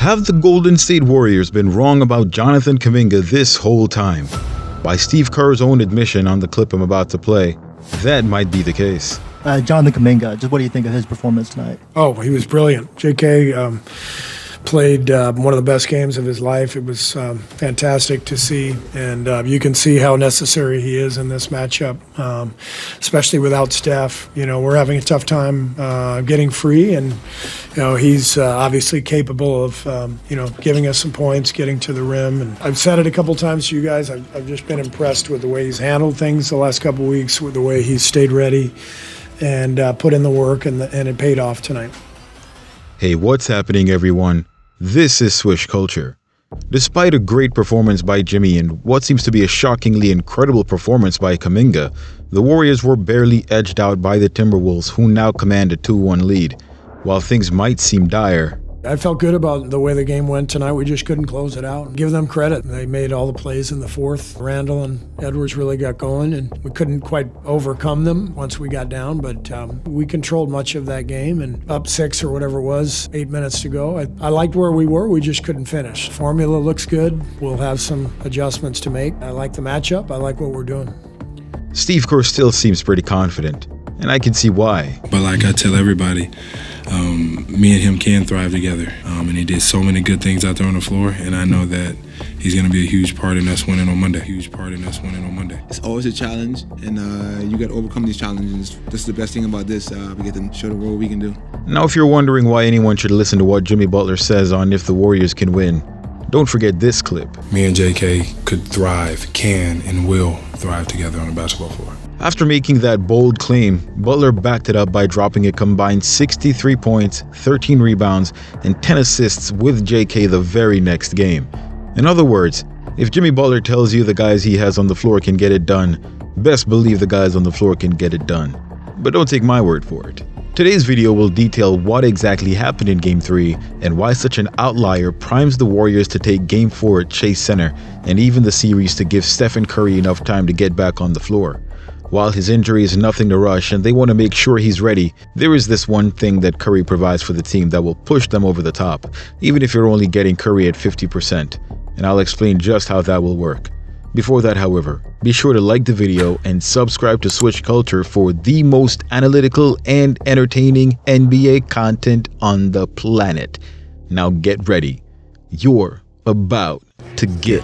Have the Golden State Warriors been wrong about Jonathan Kuminga this whole time? By Steve Kerr's own admission on the clip I'm about to play, that might be the case. Jonathan Kuminga, just what do you think of his performance tonight? Oh, he was brilliant. JK played one of the best games of his life. It was fantastic to see, and you can see how necessary he is in this matchup, especially without Steph. You know, we're having a tough time getting free, and he's obviously capable of giving us some points, getting to the rim. And I've said it a couple times to you guys. I've just been impressed with the way he's handled things the last couple weeks, with the way he's stayed ready and put in the work, and it paid off tonight. Hey, what's happening, everyone? This is Swish Culture. Despite a great performance by Jimmy and what seems to be a shockingly incredible performance by Kuminga, the Warriors were barely edged out by the Timberwolves, who now command a 2-1 lead. While things might seem dire, I felt good about the way the game went tonight. We just couldn't close it out. Give them credit. They made all the plays in the fourth. Randall and Edwards really got going, and we couldn't quite overcome them once we got down, but we controlled much of that game, and up 6 or whatever it was, 8 minutes to go. I liked where we were. We just couldn't finish. Formula looks good. We'll have some adjustments to make. I like the matchup. I like what we're doing. Steve Kerr still seems pretty confident, and I can see why. But like I tell everybody, me and him can thrive together, and he did so many good things out there on the floor, and I know that he's going to be a huge part in us winning on Monday. It's always a challenge, and you got to overcome these challenges. This is the best thing about this. We get to show the world what we can do. Now, if you're wondering why anyone should listen to what Jimmy Butler says on if the Warriors can win, don't forget this clip. Me and JK could thrive, can, and will thrive together on the basketball floor. After making that bold claim, Butler backed it up by dropping a combined 63 points, 13 rebounds, and 10 assists with JK the very next game. In other words, if Jimmy Butler tells you the guys he has on the floor can get it done, best believe the guys on the floor can get it done. But don't take my word for it. Today's video will detail what exactly happened in Game 3 and why such an outlier primes the Warriors to take Game 4 at Chase Center and even the series to give Stephen Curry enough time to get back on the floor. While his injury is nothing to rush and they want to make sure he's ready, there is this one thing that Curry provides for the team that will push them over the top, even if you're only getting Curry at 50%. And I'll explain just how that will work. Before that, however, be sure to like the video and subscribe to Swish Culture for the most analytical and entertaining NBA content on the planet. Now get ready. You're about to get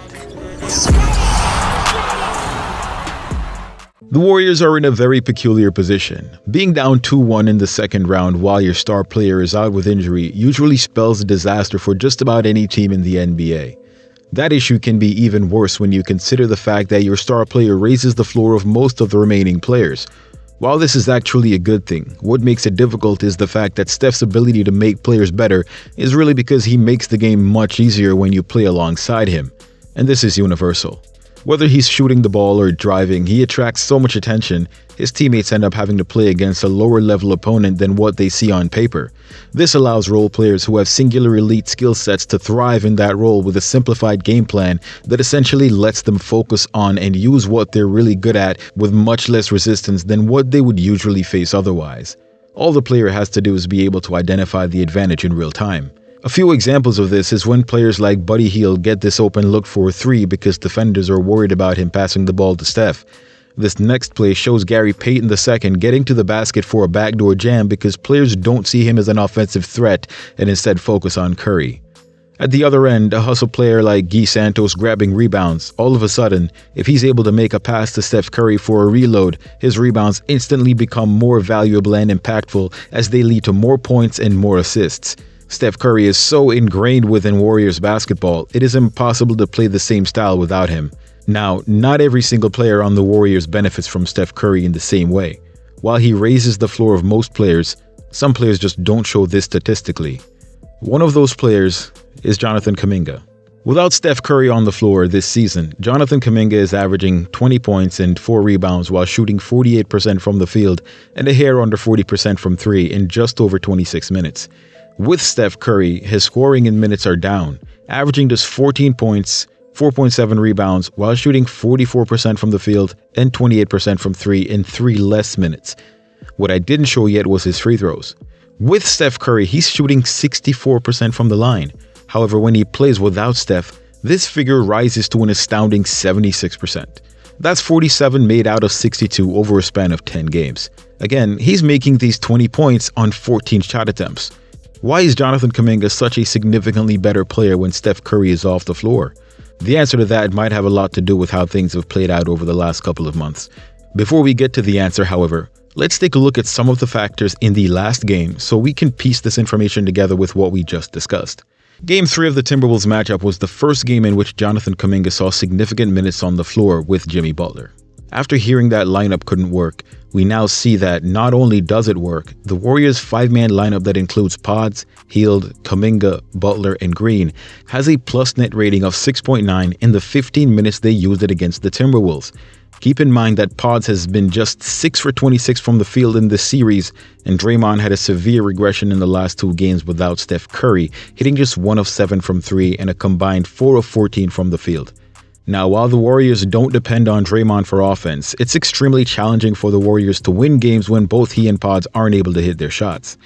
The Warriors are in a very peculiar position. Being down 2-1 in the second round while your star player is out with injury usually spells disaster for just about any team in the NBA. That issue can be even worse when you consider the fact that your star player raises the floor of most of the remaining players. While this is actually a good thing, what makes it difficult is the fact that Steph's ability to make players better is really because he makes the game much easier when you play alongside him. And this is universal. Whether he's shooting the ball or driving, he attracts so much attention, his teammates end up having to play against a lower level opponent than what they see on paper. This allows role players who have singular elite skill sets to thrive in that role with a simplified game plan that essentially lets them focus on and use what they're really good at with much less resistance than what they would usually face otherwise. All the player has to do is be able to identify the advantage in real time. A few examples of this is when players like Buddy Hield get this open look for a 3 because defenders are worried about him passing the ball to Steph. This next play shows Gary Payton II getting to the basket for a backdoor jam because players don't see him as an offensive threat and instead focus on Curry. At the other end, a hustle player like Guy Santos grabbing rebounds. All of a sudden, if he's able to make a pass to Steph Curry for a reload, his rebounds instantly become more valuable and impactful as they lead to more points and more assists. Steph Curry is so ingrained within Warriors basketball, it is impossible to play the same style without him. Now, not every single player on the Warriors benefits from Steph Curry in the same way. While he raises the floor of most players, some players just don't show this statistically. One of those players is Jonathan Kuminga. Without Steph Curry on the floor this season, Jonathan Kuminga is averaging 20 points and 4 rebounds while shooting 48% from the field and a hair under 40% from 3 in just over 26 minutes. With Steph Curry, his scoring in minutes are down, averaging just 14 points, 4.7 rebounds, while shooting 44% from the field and 28% from 3 in 3 less minutes. What I didn't show yet was his free throws. With Steph Curry, he's shooting 64% from the line, However, when he plays without Steph, this figure rises to an astounding 76%. That's 47 made out of 62 over a span of 10 games. Again, he's making these 20 points on 14 shot attempts. Why is Jonathan Kuminga such a significantly better player when Steph Curry is off the floor? The answer to that might have a lot to do with how things have played out over the last couple of months. Before we get to the answer, however, let's take a look at some of the factors in the last game so we can piece this information together with what we just discussed. Game 3 of the Timberwolves matchup was the first game in which Jonathan Kuminga saw significant minutes on the floor with Jimmy Butler. After hearing that lineup couldn't work, we now see that not only does it work, the Warriors' 5-man lineup that includes Pods, Hield, Kuminga, Butler, and Green has a plus net rating of 6.9 in the 15 minutes they used it against the Timberwolves. Keep in mind that Pods has been just 6 for 26 from the field in this series, and Draymond had a severe regression in the last 2 games without Steph Curry, hitting just 1 of 7 from 3 and a combined 4 of 14 from the field. Now, while the Warriors don't depend on Draymond for offense, it's extremely challenging for the Warriors to win games when both he and Pods aren't able to hit their shots.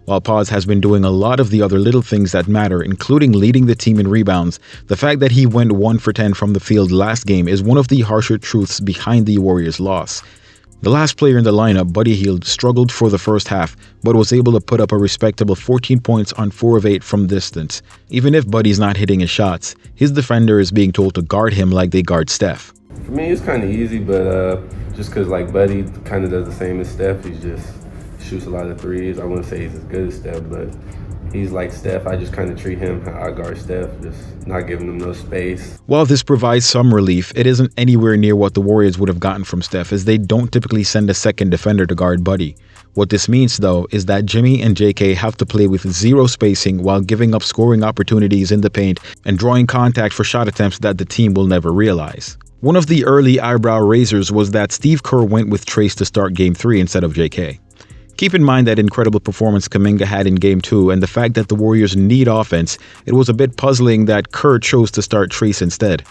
While Pods has been doing a lot of the other little things that matter, including leading the team in rebounds, the fact that he went 1 for 10 from the field last game is one of the harsher truths behind the Warriors' loss. The last player in the lineup, Buddy Hield, struggled for the first half, but was able to put up a respectable 14 points on 4 of 8 from distance. Even if Buddy's not hitting his shots, his defender is being told to guard him like they guard Steph. For me, it's kind of easy, but just because Buddy kind of does the same as Steph, he just shoots a lot of threes. I wouldn't say he's as good as Steph, but he's like Steph. I just kind of treat him how I guard Steph, just not giving him no space. While this provides some relief, it isn't anywhere near what the Warriors would have gotten from Steph, as they don't typically send a second defender to guard Buddy. What this means, though, is that Jimmy and JK have to play with zero spacing while giving up scoring opportunities in the paint and drawing contact for shot attempts that the team will never realize. One of the early eyebrow raisers was that Steve Kerr went with Trace to start Game 3 instead of JK. Keep in mind that incredible performance Kuminga had in Game 2 and the fact that the Warriors need offense, it was a bit puzzling that Kerr chose to start Trace instead.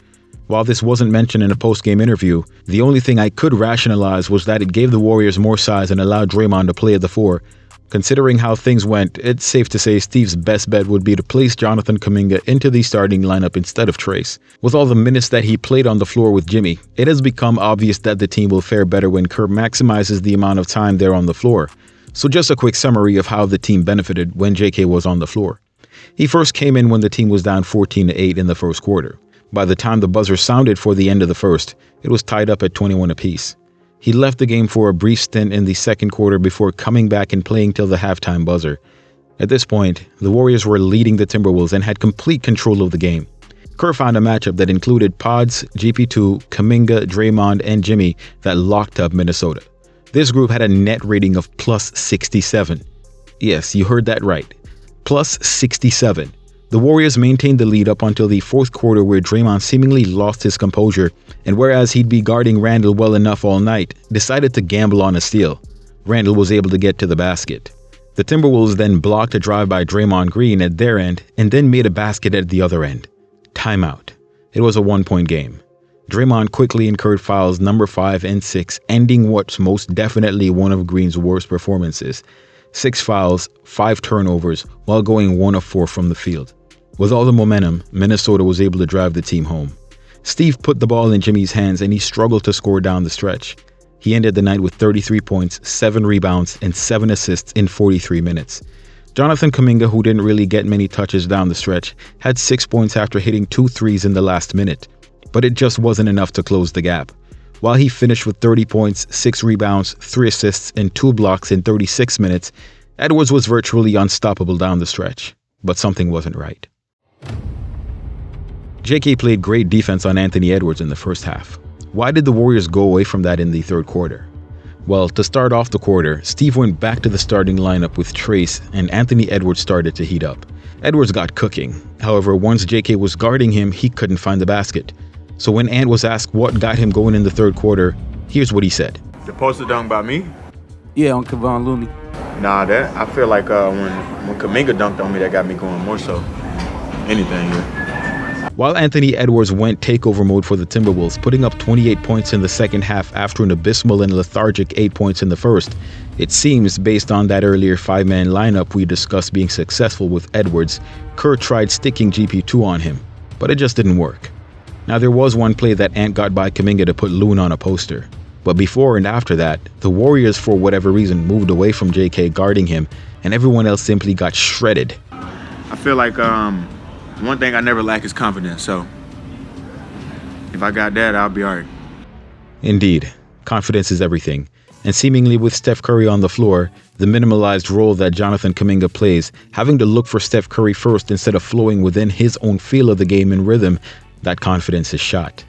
While this wasn't mentioned in a post-game interview, the only thing I could rationalize was that it gave the Warriors more size and allowed Draymond to play at the 4. Considering how things went, it's safe to say Steve's best bet would be to place Jonathan Kuminga into the starting lineup instead of Trace. With all the minutes that he played on the floor with Jimmy, it has become obvious that the team will fare better when Kerr maximizes the amount of time they're on the floor. So just a quick summary of how the team benefited when JK was on the floor. He first came in when the team was down 14-8 in the first quarter. By the time the buzzer sounded for the end of the first, it was tied up at 21 apiece. He left the game for a brief stint in the second quarter before coming back and playing till the halftime buzzer. At this point, the Warriors were leading the Timberwolves and had complete control of the game. Kerr found a matchup that included Pods, GP2, Kuminga, Draymond, and Jimmy that locked up Minnesota. This group had a net rating of plus 67. Yes, you heard that right. Plus 67. The Warriors maintained the lead up until the fourth quarter, where Draymond seemingly lost his composure, and whereas he'd be guarding Randle well enough all night, decided to gamble on a steal. Randle was able to get to the basket. The Timberwolves then blocked a drive by Draymond Green at their end and then made a basket at the other end. Timeout. It was a 1-point game. Draymond quickly incurred fouls number 5 and 6, ending what's most definitely one of Green's worst performances. 6 fouls, 5 turnovers, while going 1 of 4 from the field. With all the momentum, Minnesota was able to drive the team home. Steve put the ball in Jimmy's hands and he struggled to score down the stretch. He ended the night with 33 points, 7 rebounds, and 7 assists in 43 minutes. Jonathan Kuminga, who didn't really get many touches down the stretch, had 6 points after hitting 2 threes in the last minute. But it just wasn't enough to close the gap. While he finished with 30 points, 6 rebounds, 3 assists, and 2 blocks in 36 minutes, Edwards was virtually unstoppable down the stretch. But something wasn't right. JK played great defense on Anthony Edwards in the first half. Why did the Warriors go away from that in the third quarter? Well, to start off the quarter, Steve went back to the starting lineup with Trace, and Anthony Edwards started to heat up. Edwards got cooking. However, once JK was guarding him, he couldn't find the basket. So when Ant was asked what got him going in the third quarter, here's what he said. The poster dunk by me? Yeah, on Kevon Looney. Nah, that I feel like when Kuminga dunked on me, that got me going more so anything. Yeah. While Anthony Edwards went takeover mode for the Timberwolves, putting up 28 points in the second half after an abysmal and lethargic 8 points in the first, it seems, based on that earlier 5-man lineup we discussed being successful with Edwards, Kerr tried sticking GP2 on him, but it just didn't work. Now there was one play that Ant got by Kuminga to put Loon on a poster, but before and after that, the Warriors for whatever reason moved away from JK guarding him, and everyone else simply got shredded. I feel like one thing I never lack is confidence. So if I got that, I'll be all right. Indeed, confidence is everything. And seemingly with Steph Curry on the floor, the minimalized role that Jonathan Kuminga plays, having to look for Steph Curry first instead of flowing within his own feel of the game and rhythm, that confidence is shot.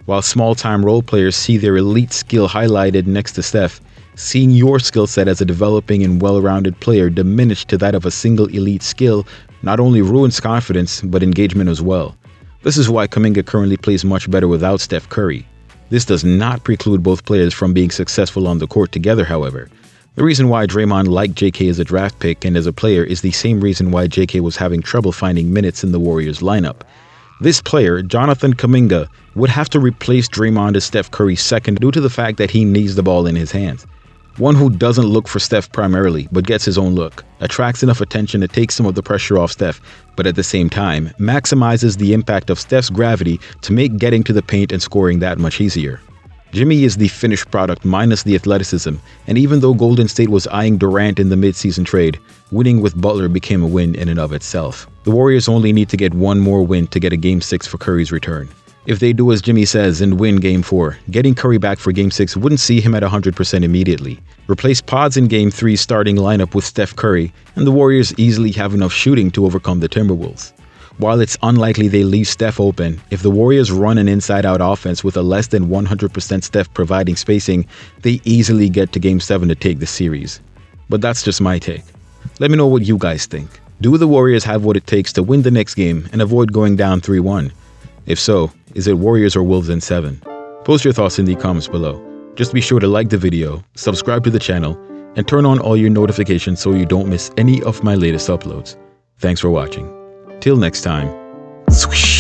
While small-time role players see their elite skill highlighted next to Steph, seeing your skill set as a developing and well-rounded player diminished to that of a single elite skill not only ruins confidence, but engagement as well. This is why Kuminga currently plays much better without Steph Curry. This does not preclude both players from being successful on the court together, however. The reason why Draymond liked JK as a draft pick and as a player is the same reason why JK was having trouble finding minutes in the Warriors lineup. This player, Jonathan Kuminga, would have to replace Draymond as Steph Curry's second due to the fact that he needs the ball in his hands. One who doesn't look for Steph primarily, but gets his own look, attracts enough attention to take some of the pressure off Steph, but at the same time, maximizes the impact of Steph's gravity to make getting to the paint and scoring that much easier. Jimmy is the finished product minus the athleticism, and even though Golden State was eyeing Durant in the mid-season trade, winning with Butler became a win in and of itself. The Warriors only need to get one more win to get a Game 6 for Curry's return. If they do as Jimmy says and win Game 4, getting Curry back for Game 6 wouldn't see him at 100% immediately. Replace Pods in Game 3's starting lineup with Steph Curry, and the Warriors easily have enough shooting to overcome the Timberwolves. While it's unlikely they leave Steph open, if the Warriors run an inside-out offense with a less than 100% Steph providing spacing, they easily get to Game 7 to take the series. But that's just my take. Let me know what you guys think. Do the Warriors have what it takes to win the next game and avoid going down 3-1? If so, is it Warriors or Wolves in 7? Post your thoughts in the comments below. Just be sure to like the video, subscribe to the channel, and turn on all your notifications so you don't miss any of my latest uploads. Thanks for watching. Till next time, swoosh.